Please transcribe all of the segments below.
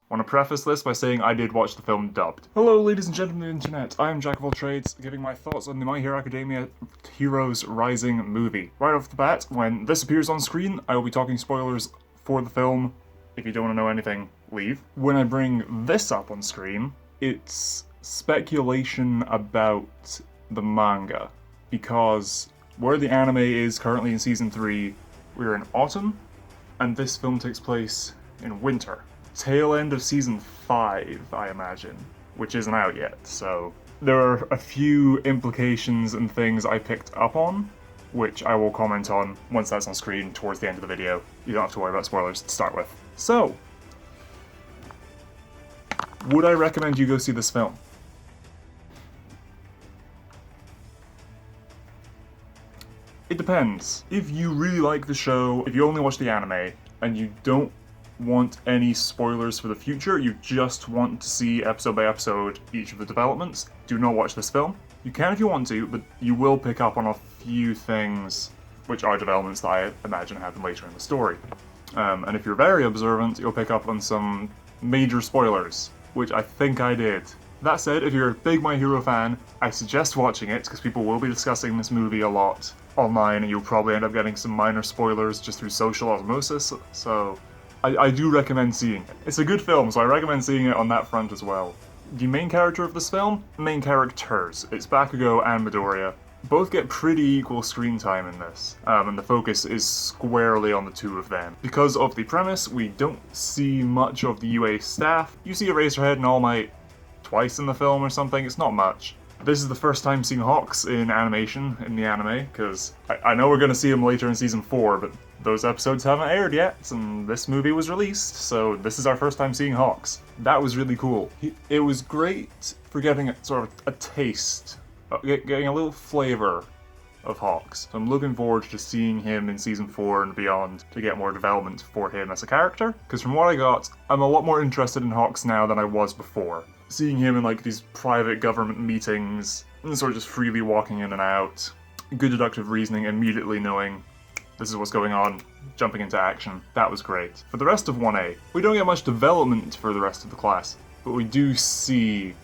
I want to preface this by saying I did watch the film dubbed. Hello ladies and gentlemen of the internet, I am Jack of all trades, giving my thoughts on the My Hero Academia Heroes Rising movie. Right off the bat, when this appears on screen, I will be talking spoilers for the film. If you don't want to know anything, leave. When I bring this up on screen, it's speculation about the manga, because where the anime is currently in season 3, we're in autumn, and this film takes place in winter. Tail end of season 5, I imagine, which isn't out yet, so there are a few implications and things I picked up on, which I will comment on once that's on screen towards the end of the video. You don't have to worry about spoilers to start with. So, would I recommend you go see this film? It depends. If you really like the show, if you only watch the anime, and you don't want any spoilers for the future, you just want to see episode by episode each of the developments, do not watch this film. You can if you want to, but you will pick up on a few things which are developments that I imagine happen later in the story. And if you're very observant, you'll pick up on some major spoilers, which I think I did. That said, if you're a big My Hero fan, I suggest watching it, because people will be discussing this movie a lot online, and you'll probably end up getting some minor spoilers just through social osmosis, so I do recommend seeing it. It's a good film, so I recommend seeing it on that front as well. The main character of this film? Main characters. It's Bakugo and Midoriya. Both get pretty equal screen time in this, and the focus is squarely on the two of them. Because of the premise, we don't see much of the UA staff. You see Eraserhead and All Might twice in the film or something, it's not much. This is the first time seeing Hawks in animation, in the anime, because I know we're going to see him later in Season 4, but those episodes haven't aired yet, and this movie was released, so this is our first time seeing Hawks. That was really cool. It was great for getting sort of a taste, getting a little flavour of Hawks. So I'm looking forward to seeing him in Season 4 and beyond to get more development for him as a character, because from what I got, I'm a lot more interested in Hawks now than I was before. Seeing him in like these private government meetings, and sort of just freely walking in and out, good deductive reasoning, immediately knowing this is what's going on, jumping into action, that was great. For the rest of 1A, we don't get much development for the rest of the class, but we do see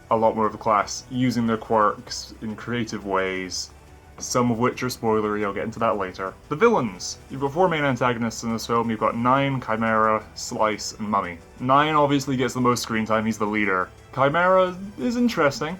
a lot more of the class using their quirks in creative ways, some of which are spoilery, I'll get into that later. The villains! You've got 4 main antagonists in this film, you've got Nine, Chimera, Slice, and Mummy. Nine obviously gets the most screen time, he's the leader. Chimera is interesting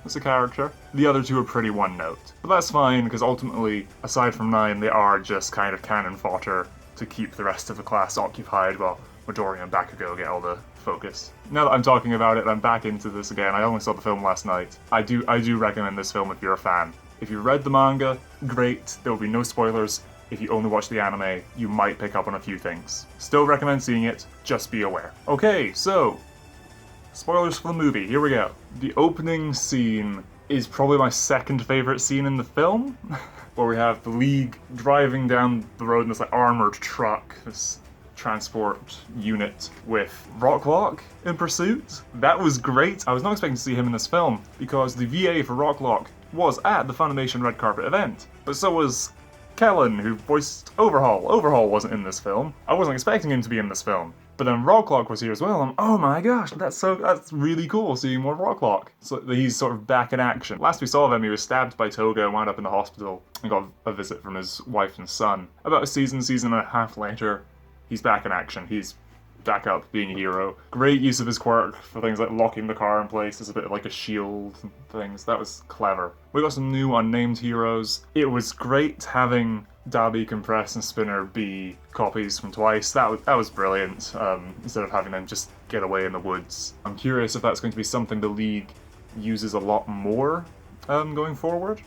as a character. The other two are pretty one note. But that's fine, because ultimately, aside from Nine, they are just kind of cannon fodder to keep the rest of the class occupied while Midoriya and Bakugo get all the focus. Now that I'm talking about it, I'm back into this again. I only saw the film last night. I do recommend this film if you're a fan. If you read the manga, great, there will be no spoilers. If you only watch the anime, you might pick up on a few things. Still recommend seeing it, just be aware. Okay, so, spoilers for the movie, here we go. The opening scene is probably my second favourite scene in the film, where we have the League driving down the road in this like armoured truck, this transport unit with Rocklock in pursuit. That was great. I was not expecting to see him in this film, because the VA for Rocklock was at the Funimation Red Carpet event, but so was Kellen, who voiced Overhaul. Overhaul wasn't in this film. I wasn't expecting him to be in this film. But then Rocklock was here as well, and oh my gosh, that's really cool seeing more Rocklock. So he's sort of back in action. Last we saw of him, he was stabbed by Toga and wound up in the hospital and got a visit from his wife and son. About a season and a half later, he's back in action. He's back up being a hero. Great use of his quirk for things like locking the car in place as a bit of like a shield and things. That was clever. We got some new unnamed heroes. It was great having Dabi, Compress, and Spinner be copies from Twice. That was brilliant, instead of having them just get away in the woods. I'm curious if that's going to be something the League uses a lot more going forward,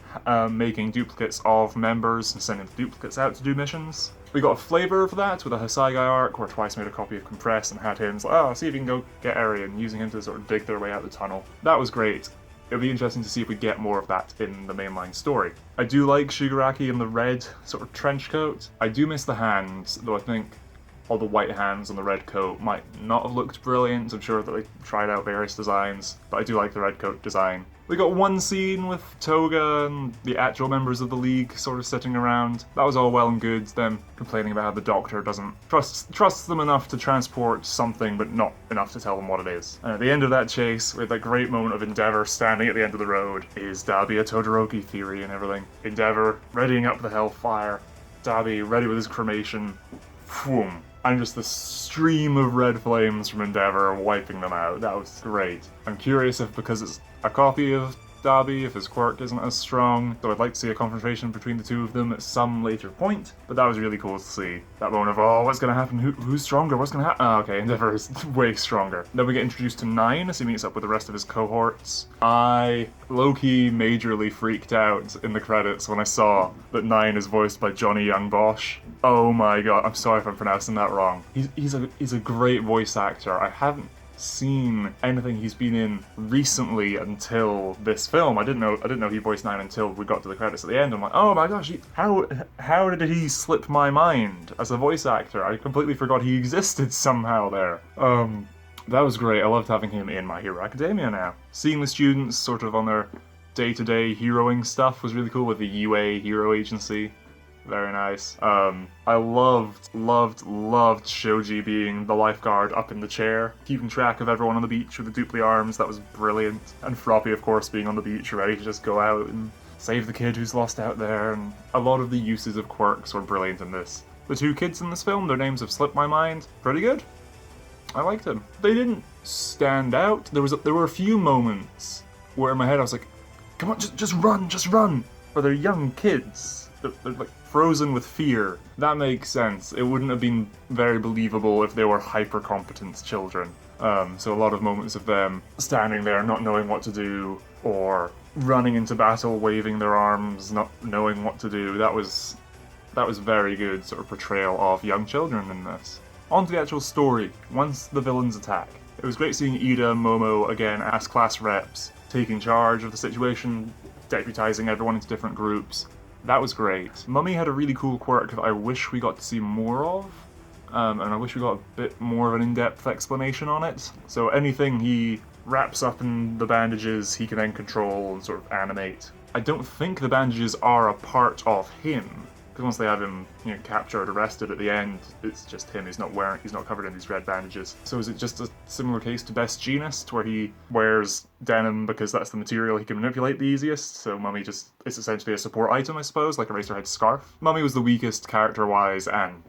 making duplicates of members and sending the duplicates out to do missions. We got a flavour of that with a Hosaigai arc where Twice made a copy of Compress and had him like, oh, see if you can go get Arian, using him to sort of dig their way out the tunnel. That was great. It'll be interesting to see if we get more of that in the mainline story. I do like Shigaraki in the red sort of trench coat. I do miss the hands, though I think all the white hands on the red coat might not have looked brilliant. I'm sure that they tried out various designs, but I do like the red coat design. We got one scene with Toga and the actual members of the League sort of sitting around. That was all well and good, them complaining about how the Doctor doesn't trust them enough to transport something, but not enough to tell them what it is. And at the end of that chase, with that great moment of Endeavour standing at the end of the road, is Dabi a Todoroki theory and everything. Endeavour readying up the Hellfire, Dabi ready with his cremation, boom. And just the stream of red flames from Endeavour wiping them out. That was great. I'm curious if because it's a copy of Dabi, if his quirk isn't as strong, so I'd like to see a confrontation between the two of them at some later point, but that was really cool to see. That moment of, oh, what's gonna happen? Who's stronger? What's gonna happen? Oh, okay, Endeavour is way stronger. Then we get introduced to 9 as he meets up with the rest of his cohorts. I low-key majorly freaked out in the credits when I saw that 9 is voiced by Johnny Young Bosch. Oh my god, I'm sorry if I'm pronouncing that wrong. He's a great voice actor. I haven't seen anything he's been in recently until this film. I didn't know he voiced 9 until we got to the credits at the end. I'm like, oh my gosh, how did he slip my mind as a voice actor? I completely forgot he existed somehow there. That was great. I loved having him in My Hero Academia now. Seeing the students sort of on their day-to-day heroing stuff was really cool with the UA Hero Agency. Very nice. I loved Shoji being the lifeguard up in the chair, keeping track of everyone on the beach with the dupli arms. That was brilliant. And Froppy, of course, being on the beach, ready to just go out and save the kid who's lost out there. And a lot of the uses of quirks were brilliant in this. The 2 kids in this film, their names have slipped my mind. Pretty good. I liked them. They didn't stand out. There were a few moments where in my head I was like, come on, just run. But they're young kids. They're like frozen with fear. That makes sense. It wouldn't have been very believable if they were hyper-competent children. So a lot of moments of them standing there not knowing what to do, or running into battle waving their arms, not knowing what to do. That was very good sort of portrayal of young children in this. On to the actual story, once the villains attack. It was great seeing Ida and Momo again as class reps, taking charge of the situation, deputizing everyone into different groups. That was great. Mummy had a really cool quirk that I wish we got to see more of, and I wish we got a bit more of an in-depth explanation on it. So anything he wraps up in the bandages, he can then control and sort of animate. I don't think the bandages are a part of him, because once they have him, captured, arrested at the end, it's just him. He's not covered in these red bandages. So is it just a similar case to Best Jeanist, where he wears denim because that's the material he can manipulate the easiest? So Mummy it's essentially a support item, I suppose, like a Eraserhead scarf. Mummy was the weakest character-wise and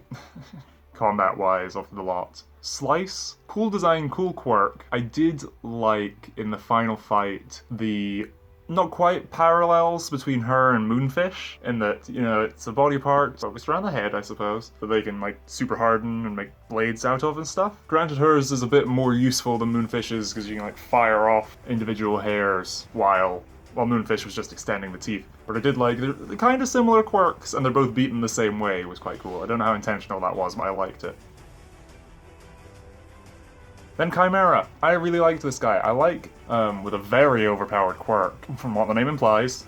combat-wise of the lot. Slice, cool design, cool quirk. I did like, in the final fight, the not quite parallels between her and Moonfish, in that, it's a body part focused around the head, I suppose, that they can, super harden and make blades out of and stuff. Granted, hers is a bit more useful than Moonfish's, because you can, fire off individual hairs while Moonfish was just extending the teeth. But I did like, they're kind of similar quirks, and they're both beaten the same way. It was quite cool. I don't know how intentional that was, but I liked it. Then Chimera. I really liked this guy. I like, with a very overpowered quirk, from what the name implies,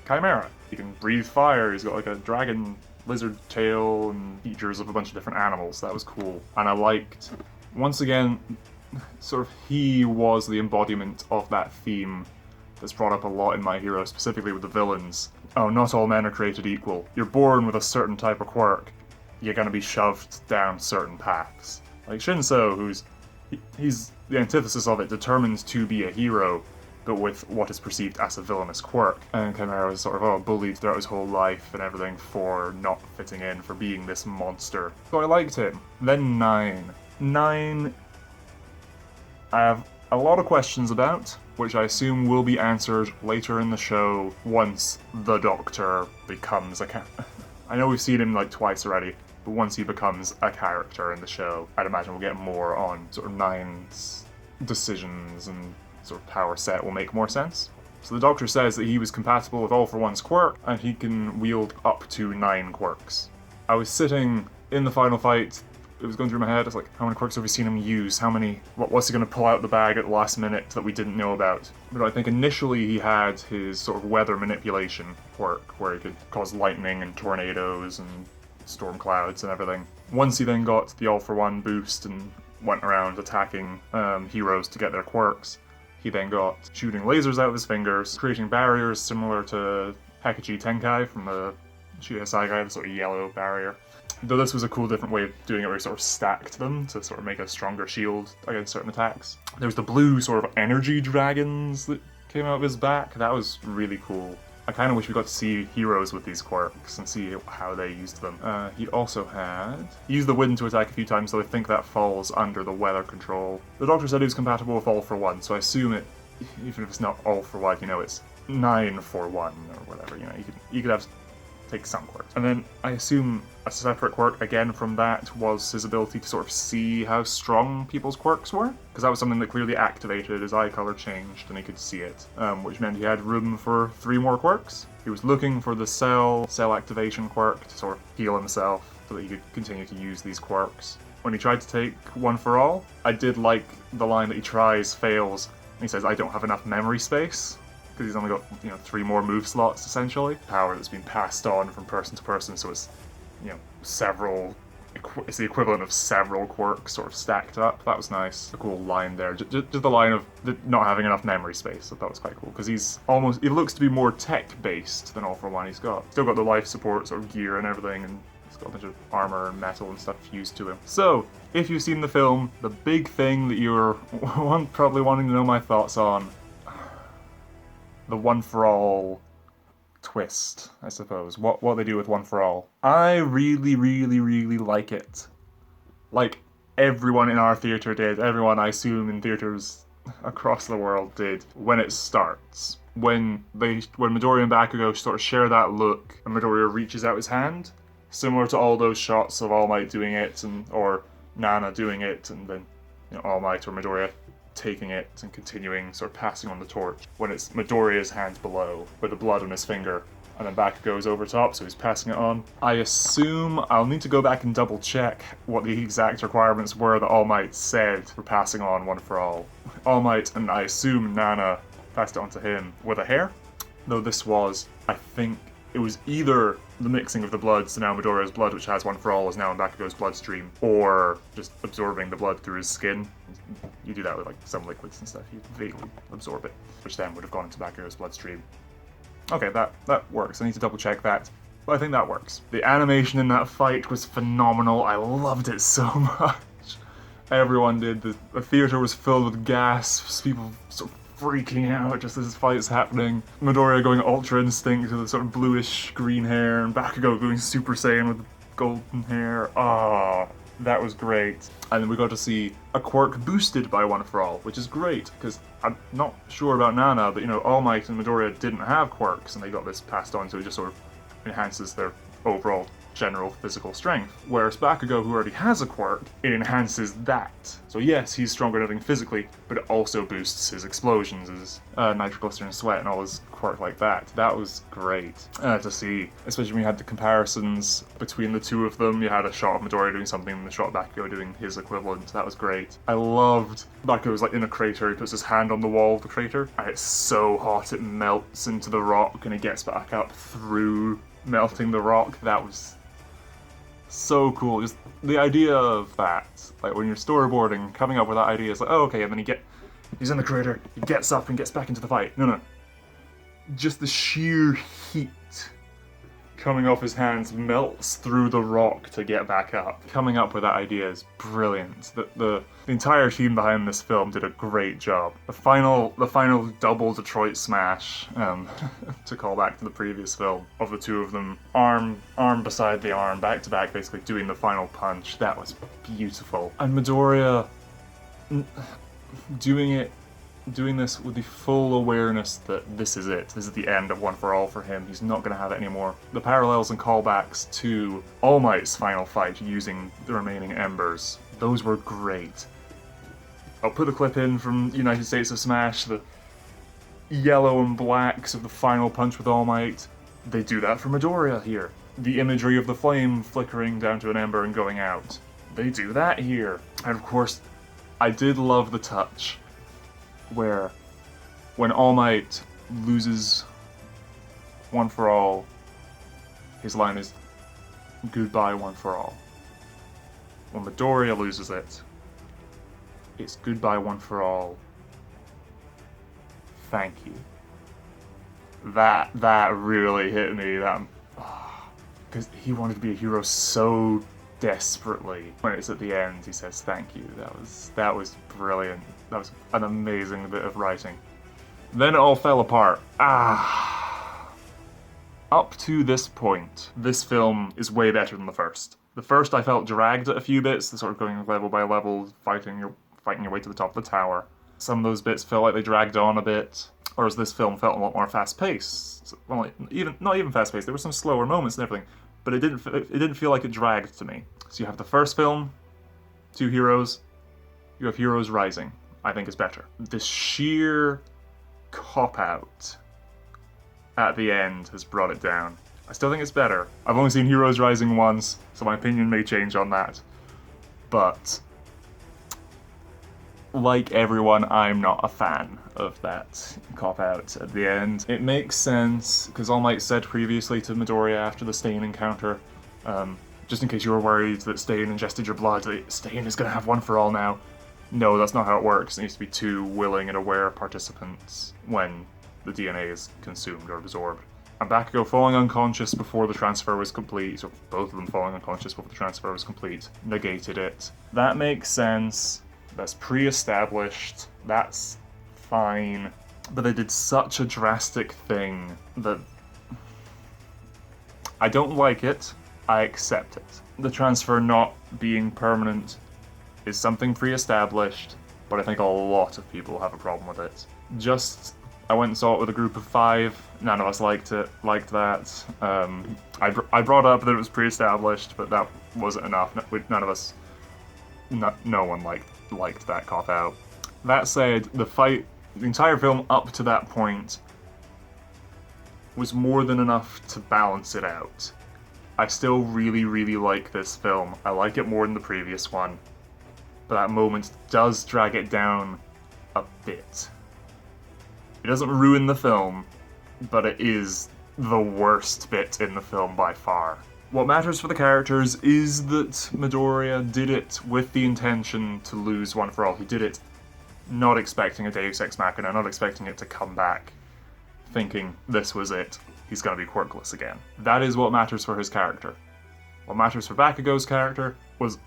Chimera. He can breathe fire, he's got a dragon lizard tail and features of a bunch of different animals. That was cool. And I liked, once again, sort of he was the embodiment of that theme that's brought up a lot in My Hero, specifically with the villains. Oh, not all men are created equal. You're born with a certain type of quirk. You're gonna be shoved down certain paths. Like Shinso, he's the antithesis of it, determined to be a hero, but with what is perceived as a villainous quirk. And Chimera was sort of bullied throughout his whole life and everything for not fitting in, for being this monster. So I liked him. Then 9. 9, I have a lot of questions about, which I assume will be answered later in the show once the Doctor becomes a character. I know we've seen him twice already, but once he becomes a character in the show, I'd imagine we'll get more on sort of 9's decisions, and sort of power set will make more sense. So the Doctor says that he was compatible with All for One's quirk, and he can wield up to 9 quirks. I was sitting in the final fight, it was going through my head, I was like, how many quirks have we seen him use? What's he going to pull out the bag at the last minute that we didn't know about? But I think initially he had his sort of weather manipulation quirk, where he could cause lightning and tornadoes and storm clouds and everything. Once he then got the all-for-one boost and went around attacking heroes to get their quirks, he then got shooting lasers out of his fingers, creating barriers similar to Hekichi Tenkai from the Shiya Saigai, the sort of yellow barrier. Though this was a cool different way of doing it where he sort of stacked them to sort of make a stronger shield against certain attacks. There's the blue sort of energy dragons that came out of his back. That was really cool. I kind of wish we got to see heroes with these quirks and see how they used them. He also he used the wind to attack a few times, so I think that falls under the weather control. The doctor said it was compatible with all for one, so I assume it, even if it's not all for one, you know, it's 9 for 1 or whatever, you know, you could have take some quirks. And then I assume a separate quirk again from that was his ability to sort of see how strong people's quirks were, because that was something that clearly activated. His eye color changed and he could see it, which meant he had room for 3 more quirks. He was looking for the cell activation quirk to sort of heal himself so that he could continue to use these quirks. When he tried to take One for All, I did like the line that he tries, fails, and he says, "I don't have enough memory space." Because he's only got, you know, 3 more move slots essentially. Power that's been passed on from person to person, so it's, you know, it's the equivalent of several quirks sort of stacked up. That was nice. A cool line there. Just the line of not having enough memory space. So that was quite cool because he looks to be more tech based than All for One. He's still got the life support sort of gear and everything, and he's got a bunch of armor and metal and stuff fused to him. So if you've seen the film, the big thing that you're probably wanting to know my thoughts on, the One for All twist, I suppose. What they do with One for All. I really, really, really like it. Like everyone in our theatre did, everyone I assume in theatres across the world did, when it starts. When Midoriya and Bakugo sort of share that look, and Midoriya reaches out his hand, similar to all those shots of All Might doing it, or Nana doing it, and then, you know, All Might or Midoriya taking it and continuing, sort of passing on the torch. When it's Midoriya's hand below, with the blood on his finger, and then Bakugo's over top, so he's passing it on. I assume I'll need to go back and double check what the exact requirements were that All Might said for passing on One for All. All Might, and I assume Nana, passed it on to him with a hair. Though this was, I think, it was either the mixing of the blood, so now Midoriya's blood, which has One for All, is now in Bakugo's bloodstream, or just absorbing the blood through his skin. You do that with like some liquids and stuff, you vaguely absorb it, which then would have gone into Bakugo's bloodstream. Okay, that works. I need to double check that, but I think that works. The animation in that fight was phenomenal. I loved it so much. Everyone did. The theater was filled with gasps, people sort of freaking out just as this fight's happening. Midoriya going Ultra Instinct with the sort of bluish green hair, and Bakugo going Super Saiyan with golden hair. Ah, that was great. And then we got to see a quirk boosted by One for All, which is great, because I'm not sure about Nana, but, you know, All Might and Midoriya didn't have quirks, and they got this passed on, so it just sort of enhances their overall general physical strength. Whereas Bakugo, who already has a quirk, it enhances that. So yes, he's stronger than anything physically, but it also boosts his explosions, his nitroglycerin sweat, and all his quirk like that. That was great to see, especially when you had the comparisons between the two of them. You had a shot of Midoriya doing something and a shot of Bakugo doing his equivalent. That was great. I loved Bakugo's like in a crater, he puts his hand on the wall of the crater, and it's so hot it melts into the rock, and he gets back up through melting the rock. That was so cool. Just the idea of that, like when you're storyboarding, coming up with that idea is like, oh, okay, and then he's in the crater, he gets up and gets back into the fight. No. Just the sheer heat coming off his hands melts through the rock to get back up. Coming up with that idea is brilliant. The entire team behind this film did a great job. The final double Detroit smash, to call back to the previous film, of the two of them, arm beside the arm, back to back, basically doing the final punch. That was beautiful. And Midoriya doing this with the full awareness that this is it. This is the end of One for All for him. He's not going to have it anymore. The parallels and callbacks to All Might's final fight using the remaining embers, those were great. I'll put a clip in from United States of Smash, the yellow and blacks of the final punch with All Might. They do that for Midoriya here. The imagery of the flame flickering down to an ember and going out. They do that here. And of course, I did love the touch where when All Might loses One for All, his line is, goodbye one for all. When Midoriya loses it, it's goodbye one for all. Thank you. That really hit me. Because he wanted to be a hero so desperately. When it's at the end, he says thank you. That was brilliant. That was an amazing bit of writing. Then it all fell apart. Up to this point, this film is way better than the first. The first I felt dragged at a few bits, sort of going level by level, fighting your way to the top of the tower. Some of those bits felt like they dragged on a bit, whereas this film felt a lot more fast-paced. Well, not even fast-paced. There were some slower moments and everything, but it didn't feel like it dragged to me. So you have the first film, two heroes. You have heroes rising. I think is better. The sheer cop-out at the end has brought it down. I still think it's better. I've only seen Heroes Rising once, so my opinion may change on that. But like everyone, I'm not a fan of that cop-out at the end. It makes sense, because All Might said previously to Midoriya after the Stain encounter, just in case you were worried that Stain ingested your blood, that Stain is going to have one for all now. No, that's not how it works. It needs to be two willing and aware participants when the DNA is consumed or absorbed. And Bakugo falling unconscious before the transfer was complete, or both of them falling unconscious before the transfer was complete, negated it. That makes sense. That's pre-established. That's fine. But they did such a drastic thing that I don't like it. I accept it. The transfer not being permanent is something pre-established, but I think a lot of people have a problem with it. I went and saw it with a group of 5. None of us liked that. I brought up that it was pre-established, but that wasn't enough. No one liked that cop-out. That said, the entire film up to that point was more than enough to balance it out. I still really, really like this film. I like it more than the previous one, but that moment does drag it down a bit. It doesn't ruin the film, but it is the worst bit in the film by far. What matters for the characters is that Midoriya did it with the intention to lose one for all. He did it not expecting a Deus Ex Machina, not expecting it to come back, thinking this was it. He's going to be quirkless again. That is what matters for his character. What matters for Bakugo's character was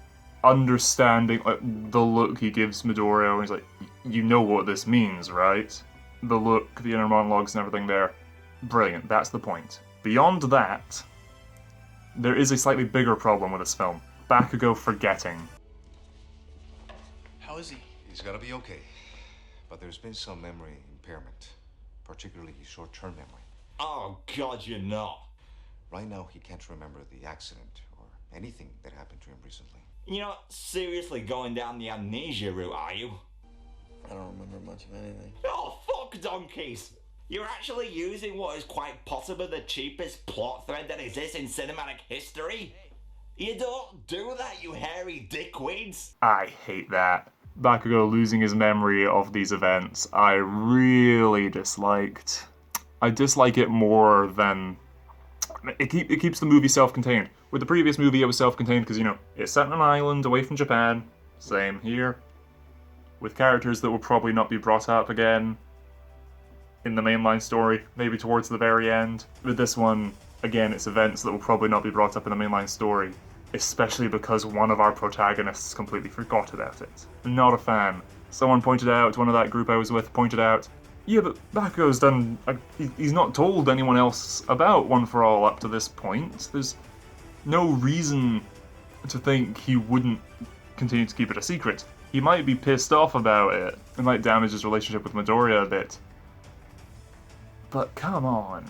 understanding the look he gives Midoriya, and he's like, you know what this means, right? The look, the inner monologues and everything there. Brilliant, that's the point. Beyond that, there is a slightly bigger problem with this film. Bakugo forgetting. How is he? He's gonna be okay. But there's been some memory impairment, particularly short-term memory. Oh, God, you're not. Right now, he can't remember the accident or anything that happened to him recently. You're not seriously going down the amnesia route, are you? I don't remember much of anything. Oh, fuck donkeys! You're actually using what is quite possibly the cheapest plot thread that exists in cinematic history? You don't do that, you hairy dickweeds! I hate that. Bakugo losing his memory of these events, I really disliked. I dislike it more than... It keeps the movie self-contained. With the previous movie, it was self-contained because, it's set on an island away from Japan. Same here. With characters that will probably not be brought up again in the mainline story, maybe towards the very end. With this one, again, it's events that will probably not be brought up in the mainline story, especially because one of our protagonists completely forgot about it. Not a fan. Someone pointed out, one of that group I was with pointed out, yeah, but Bakugo's done... he's not told anyone else about One for All up to this point. There's no reason to think he wouldn't continue to keep it a secret. He might be pissed off about it. It might damage his relationship with Midoriya a bit. But come on.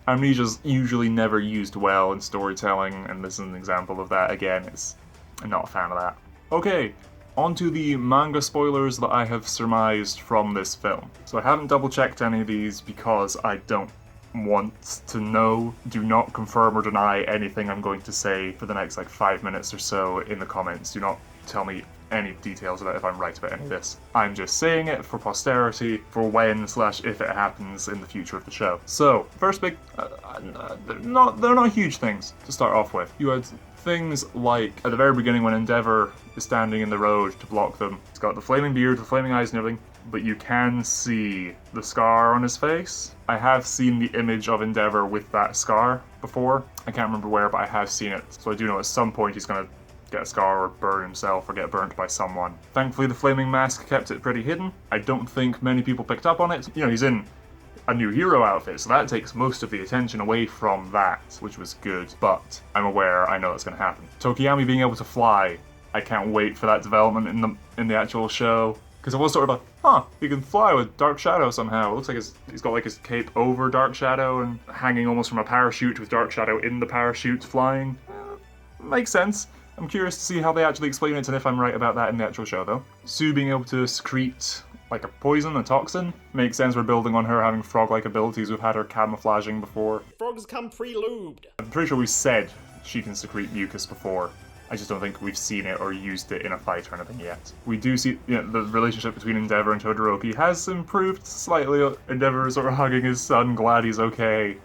Amnesia's usually never used well in storytelling, and this is an example of that. Again, I'm not a fan of that. Okay, on to the manga spoilers that I have surmised from this film. So I haven't double-checked any of these because I don't want to know. Do not confirm or deny anything I'm going to say for the next 5 minutes or so in the comments. Do not tell me any details about if I'm right about any of this. I'm just saying it for posterity, for when/if it happens in the future of the show. So, first big, they're not huge things to start off with. You had things like, at the very beginning when Endeavor is standing in the road to block them, he's got the flaming beard, the flaming eyes and everything, but you can see the scar on his face. I have seen the image of Endeavor with that scar before. I can't remember where, but I have seen it. So I do know at some point he's gonna get a scar or burn himself or get burnt by someone. Thankfully the flaming mask kept it pretty hidden. I don't think many people picked up on it. You know, he's in a new hero outfit, so that takes most of the attention away from that, which was good, but I'm aware, I know that's gonna happen. Tokiyami being able to fly, I can't wait for that development in the actual show. Because it was sort of he can fly with Dark Shadow somehow. It looks like he's got like his cape over Dark Shadow and hanging almost from a parachute with Dark Shadow in the parachute flying. Makes sense. I'm curious to see how they actually explain it and if I'm right about that in the actual show though. Sue being able to secrete like a poison, a toxin. Makes sense, we're building on her having frog-like abilities. We've had her camouflaging before. Frogs come pre-lubed. I'm pretty sure we said she can secrete mucus before. I just don't think we've seen it or used it in a fight or anything yet. We do see, the relationship between Endeavor and Todoroki has improved slightly. Endeavor is sort of hugging his son, glad he's okay.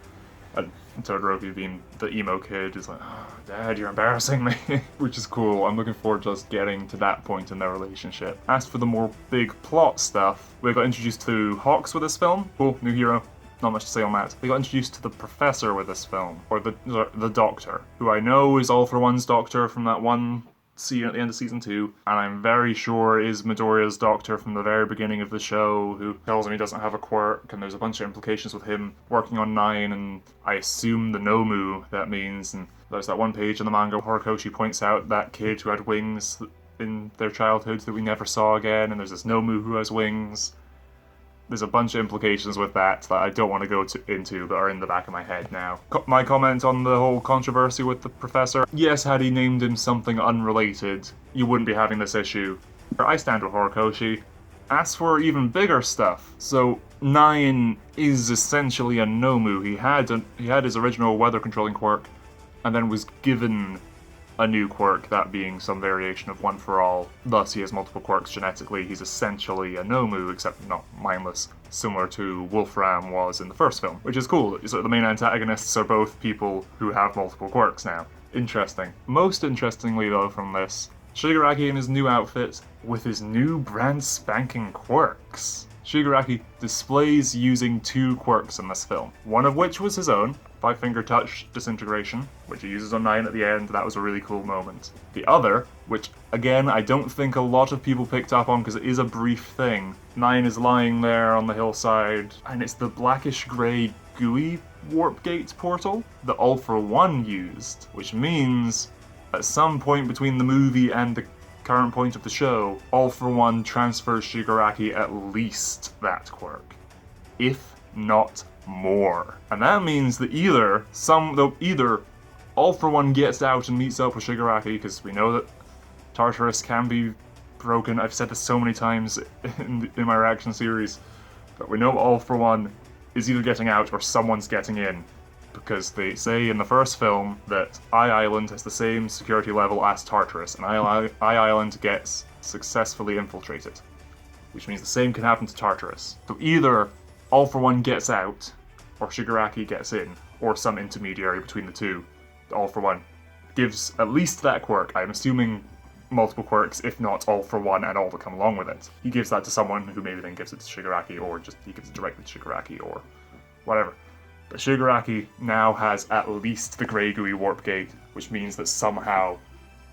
And Todoroki, being the emo kid, is like, oh, Dad, you're embarrassing me. Which is cool. I'm looking forward to us getting to that point in their relationship. As for the more big plot stuff, we got introduced to Hawks with this film. Cool, new hero. Not much to say on that. We got introduced to the Professor with this film, or the Doctor, who I know is All for One's Doctor from that one scene at the end of season 2, and I'm very sure is Midoriya's Doctor from the very beginning of the show, who tells him he doesn't have a quirk, and there's a bunch of implications with him working on 9, and I assume the Nomu that means, and there's that one page in the manga where Horikoshi points out that kid who had wings in their childhood that we never saw again, and there's this Nomu who has wings. There's a bunch of implications with that I don't want to go into, but are in the back of my head now. My comment on the whole controversy with the Professor. Yes, had he named him something unrelated, you wouldn't be having this issue. I stand with Horikoshi. As for even bigger stuff, so 9 is essentially a Nomu. He had his original weather controlling quirk, and then was given a new quirk, that being some variation of One for All. Thus, he has multiple quirks genetically. He's essentially a Nomu, except not mindless, similar to Wolfram was in the first film, which is cool. So the main antagonists are both people who have multiple quirks now. Interesting. Most interestingly, though, from this, Shigaraki in his new outfit with his new brand spanking quirks. Shigaraki displays using 2 quirks in this film, one of which was his own, 5-finger touch disintegration, which he uses on 9 at the end. That was a really cool moment. The other, which again I don't think a lot of people picked up on because it is a brief thing. 9 is lying there on the hillside, and it's the blackish grey gooey warp gate portal that All for One used, which means at some point between the movie and the current point of the show, All for One transfers Shigaraki at least that quirk, if not more. And that means that either All for One gets out and meets up with Shigaraki, because we know that Tartarus can be broken. I've said this so many times in my reaction series, but we know All for One is either getting out or someone's getting in, because they say in the first film that Eye Island has the same security level as Tartarus, and Eye Island gets successfully infiltrated, which means the same can happen to Tartarus. So either All for One gets out, or Shigaraki gets in, or some intermediary between the two. All for One gives at least that quirk. I'm assuming multiple quirks, if not All for One and all that come along with it. He gives that to someone who maybe then gives it to Shigaraki, or just he gives it directly to Shigaraki, or whatever. But Shigaraki now has at least the Grey Gooey Warp Gate, which means that somehow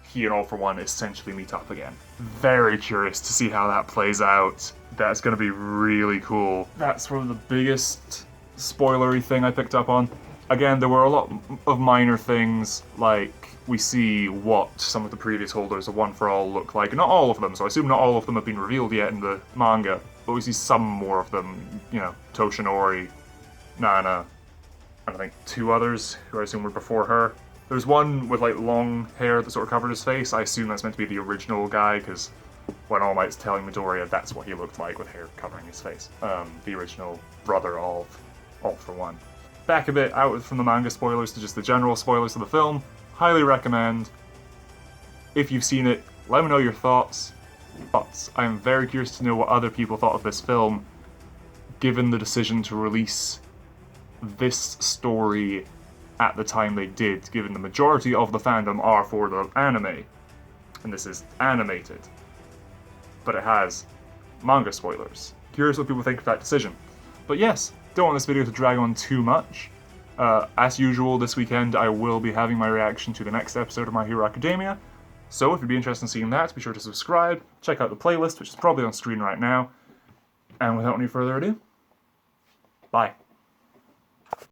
he and All for One essentially meet up again. Very curious to see how that plays out. That's going to be really cool. That's probably the biggest spoilery thing I picked up on. Again, there were a lot of minor things, like we see what some of the previous holders of One for All look like. Not all of them, so I assume not all of them have been revealed yet in the manga, but we see some more of them. You know, Toshinori, Nana, and I think 2 others who I assume were before her. There's one with like long hair that sort of covered his face. I assume that's meant to be the original guy, because when All Might's telling Midoriya, that's what he looked like with hair covering his face. The original brother of All for One. Back a bit out from the manga spoilers to just the general spoilers of the film. Highly recommend. If you've seen it, let me know your thoughts. But I am very curious to know what other people thought of this film, given the decision to release this story at the time they did, given the majority of the fandom are for the anime. And this is animated. But it has manga spoilers. Curious what people think of that decision. But yes, don't want this video to drag on too much. As usual, this weekend I will be having my reaction to the next episode of My Hero Academia. So if you'd be interested in seeing that, be sure to subscribe, check out the playlist, which is probably on screen right now. And without any further ado, bye.